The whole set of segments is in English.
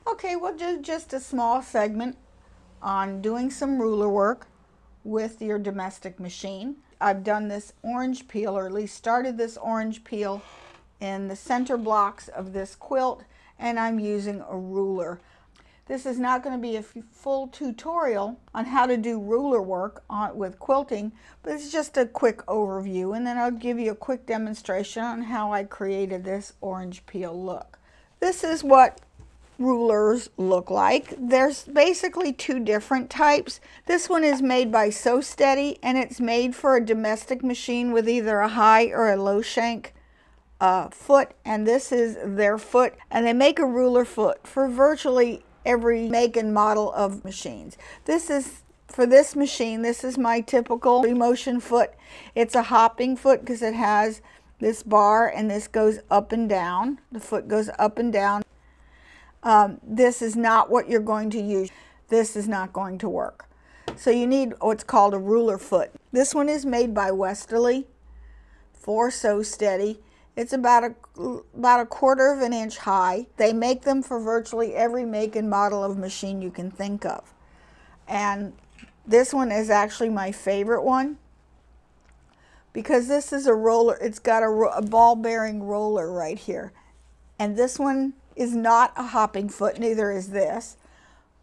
Okay, we'll do just a small segment on doing some ruler work with your domestic machine. I've done this orange peel, or at least started this orange peel in the center blocks of this quilt, and I'm using a ruler. This is not going to be a full tutorial on how to do ruler work with quilting, but it's just a quick overview, and then I'll give you a quick demonstration on how I created this orange peel look. This is what rulers look like. There's basically two different types. This one is made by So Steady, and it's made for a domestic machine with either a high or a low shank foot, and this is their foot, and they make a ruler foot for virtually every make and model of machines. This is for this machine. This is my typical free motion foot. It's a hopping foot because it has this bar, and this goes up and down. The foot goes up and down. This is not what you're going to use. This is not going to work. So you need what's called a ruler foot. This one is made by Westerly for So Steady. It's about a 1/4 of an inch high. They make them for virtually every make and model of machine you can think of. And this one is actually my favorite one because this is a roller. It's got a ball bearing roller right here. And this one is not a hopping foot, neither is this.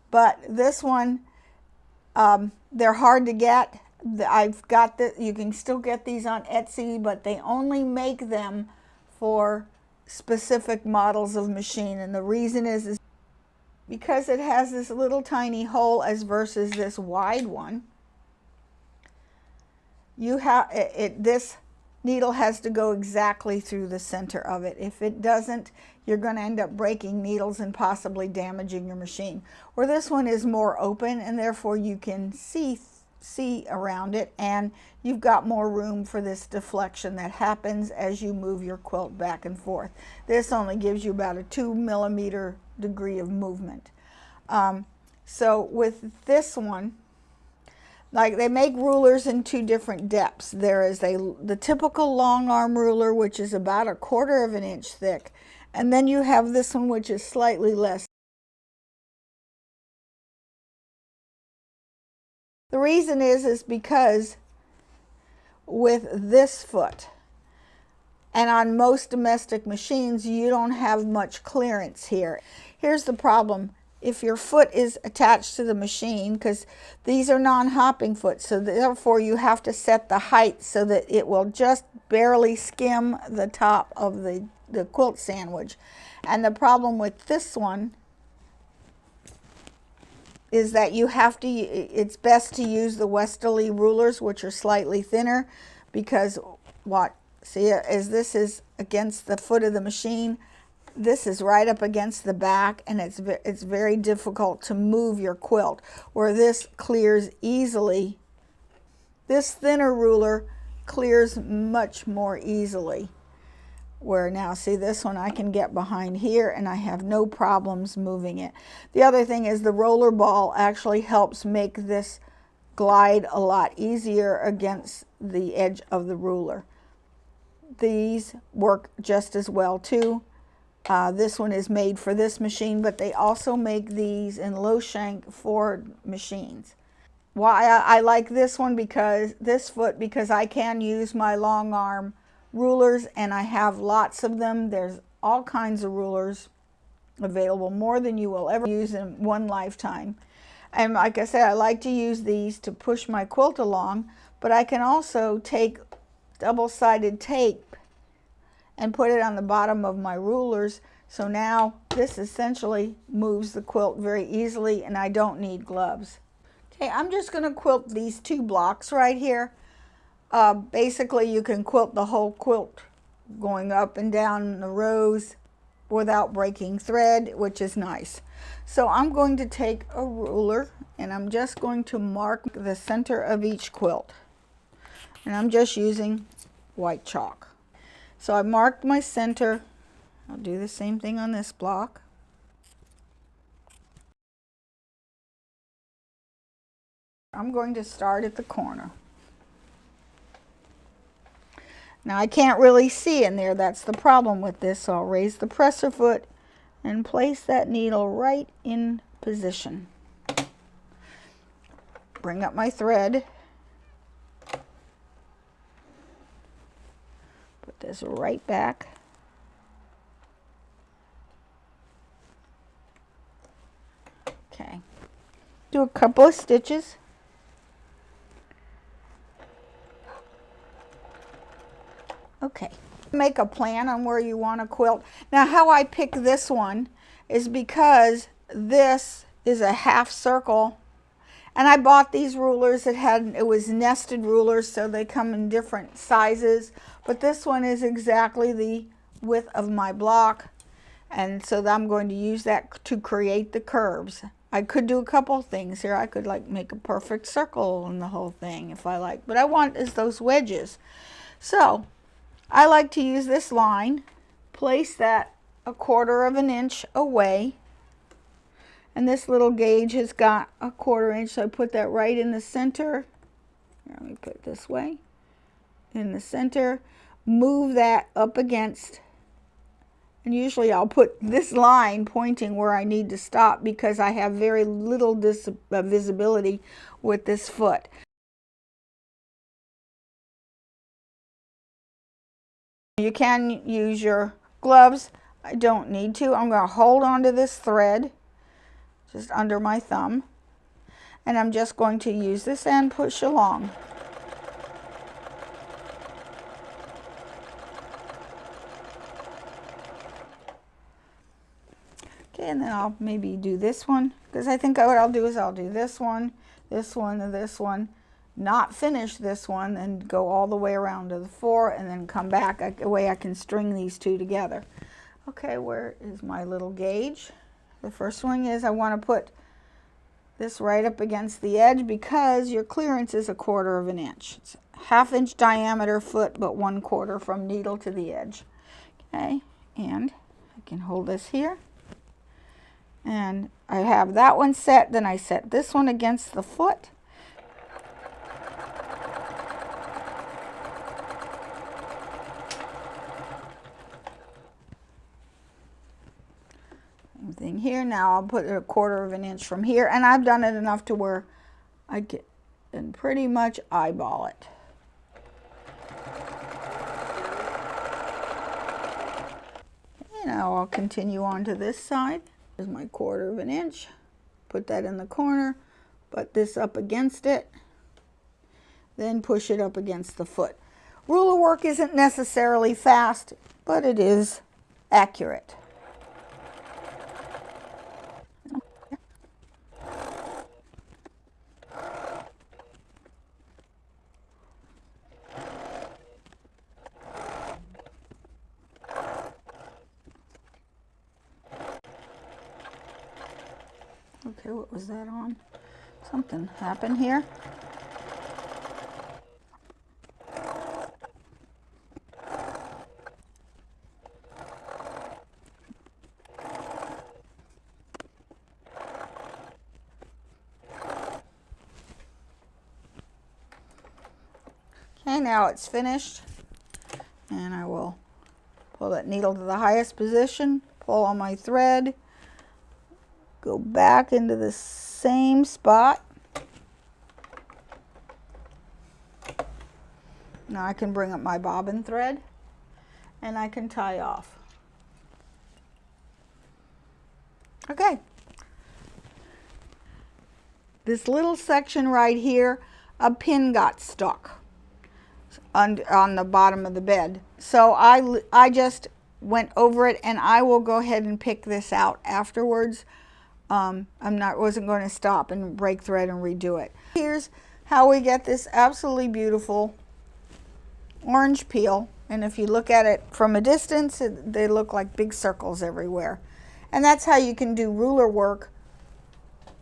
But this one, they're hard to get. I've got the, you can still get these on Etsy, but they only make them for specific models of machine. And the reason is because it has this little tiny hole as versus this wide one. You have this needle has to go exactly through the center of it. If it doesn't, you're going to end up breaking needles and possibly damaging your machine. Where this one is more open, and therefore you can see around it, and you've got more room for this deflection that happens as you move your quilt back and forth. This only gives you about a 2 millimeter degree of movement. So with this one, like, they make rulers in two different depths. There is the typical long arm ruler, which is about a 1/4 of an inch thick, and then you have this one, which is slightly less. The reason is because with this foot, and on most domestic machines, you don't have much clearance here. Here's the problem. If your foot is attached to the machine, because these are non-hopping foot, so therefore you have to set the height so that it will just barely skim the top of the quilt sandwich. And the problem with this one is that you have to, it's best to use the Westerly rulers, which are slightly thinner, because see, as this is against the foot of the machine, this is right up against the back, and it's very difficult to move your quilt, where this clears easily. This thinner ruler clears much more easily. Where now, see, this one I can get behind here and I have no problems moving it. The other thing is the roller ball actually helps make this glide a lot easier against the edge of the ruler. These work just as well too. This one is made for this machine, but they also make these in low shank Ford machines. Why I like this one, because I can use my long arm rulers, and I have lots of them. There's all kinds of rulers available, more than you will ever use in one lifetime. And like I said, I like to use these to push my quilt along, but I can also take double-sided tape and put it on the bottom of my rulers. So now this essentially moves the quilt very easily, and I don't need gloves. Okay, I'm just going to quilt these 2 blocks right here. Basically, you can quilt the whole quilt going up and down the rows without breaking thread, which is nice. So I'm going to take a ruler, and I'm just going to mark the center of each quilt. And I'm just using white chalk. So I marked my center. I'll do the same thing on this block. I'm going to start at the corner. Now I can't really see in there, that's the problem with this, so I'll raise the presser foot and place that needle right in position. Bring up my thread. Put this right back. Okay. Do a couple of stitches. Okay. Make a plan on where you want to quilt. Now, how I pick this one is because this is a half circle, and I bought these rulers that it was nested rulers, so they come in different sizes, but this one is exactly the width of my block, and so I'm going to use that to create the curves. I could do a couple things here. I could like make a perfect circle in the whole thing if I like, but I want is those wedges. So I like to use this line, place that 1/4 of an inch away, and this little gauge has got 1/4 inch, so I put that right in the center. Here, let me put it this way, in the center, move that up against, and usually I'll put this line pointing where I need to stop because I have very little visibility with this foot. You can use your gloves. I don't need to. I'm going to hold on to this thread just under my thumb, and I'm just going to use this and push along. Okay, and then I'll maybe do this one, because I think what I'll do is I'll do this one, and this one, not finish this one, and go all the way around to the 4 and then come back. A way I can string these two together. Okay, where is my little gauge? The first one is I want to put this right up against the edge because your clearance is 1/4 of an inch. It's a 1/2 inch diameter foot, but 1/4 from needle to the edge. Okay, and I can hold this here. And I have that one set, then I set this one against the foot. Same thing here. Now I'll put 1/4 of an inch from here, and I've done it enough to where I can pretty much eyeball it. And now I'll continue on to this side. Here's my 1/4 of an inch. Put that in the corner, put this up against it, then push it up against the foot. Ruler work isn't necessarily fast, but it is accurate. Okay, what was that on? Something happened here. Okay, now it's finished, and I will pull that needle to the highest position, pull on my thread, go back into the same spot. Now I can bring up my bobbin thread and I can tie off. Okay. This little section right here, a pin got stuck on the bottom of the bed. So I just went over it, and I will go ahead and pick this out afterwards. Wasn't going to stop and break thread and redo it. Here's how we get this absolutely beautiful orange peel, and if you look at it from a distance, they look like big circles everywhere. And that's how you can do ruler work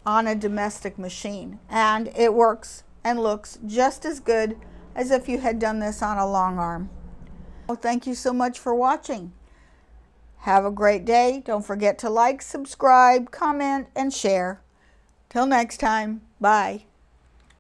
on a domestic machine, and it works and looks just as good as if you had done this on a long arm. Well, thank you so much for watching. Have a great day. Don't forget to like, subscribe, comment, and share. Till next time, bye.